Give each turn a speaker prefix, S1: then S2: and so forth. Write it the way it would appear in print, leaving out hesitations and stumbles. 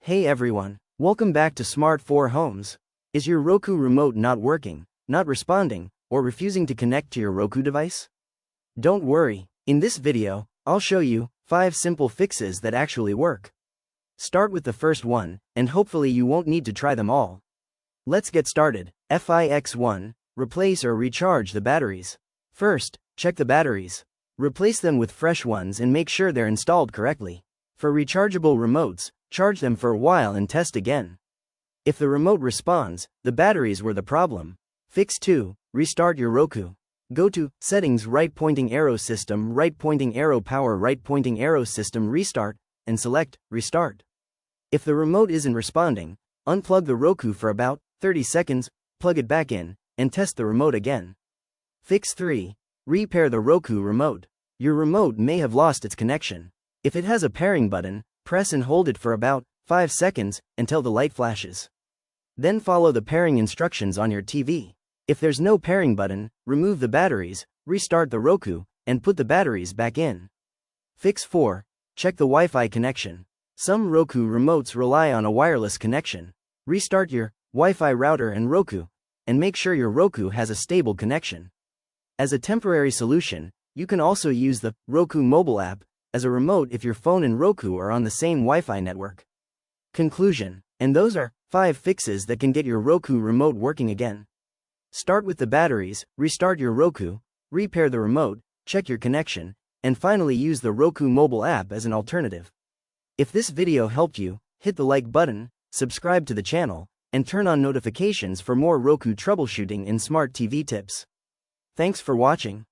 S1: Hey everyone, welcome back to Smart 4 Homes. Is your Roku remote not working, not responding, or refusing to connect to your Roku device? Don't worry, in this video, I'll show you 5 simple fixes that actually work. Start with the first one, and hopefully you won't need to try them all. Let's get started. Fix 1. Replace or recharge the batteries. First, check the batteries. Replace them with fresh ones and make sure they're installed correctly. For rechargeable remotes, charge them for a while and test again. If the remote responds, the batteries were the problem. Fix 2. Restart your Roku. Go to Settings, right pointing arrow system, right pointing arrow power, right pointing arrow system, restart, and select Restart. If the remote isn't responding, unplug the Roku for about 30 seconds, plug it back in, and test the remote again. Fix 3. Repair the Roku remote. Your remote may have lost its connection. If it has a pairing button, press and hold it for about 5 seconds until the light flashes. Then follow the pairing instructions on your TV. If there's no pairing button, remove the batteries, restart the Roku, and put the batteries back in. Fix 4. Check the Wi-Fi connection. Some Roku remotes rely on a wireless connection. Restart your Wi-Fi router and Roku, and make sure your Roku has a stable connection. As a temporary solution, you can also use the Roku mobile app as a remote if your phone and Roku are on the same Wi-Fi network. Conclusion. And those are 5 fixes that can get your Roku remote working again. Start with the batteries, restart your Roku, repair the remote, check your connection, and finally use the Roku mobile app as an alternative. If this video helped you, hit the like button, subscribe to the channel, and turn on notifications for more Roku troubleshooting and smart TV tips. Thanks for watching.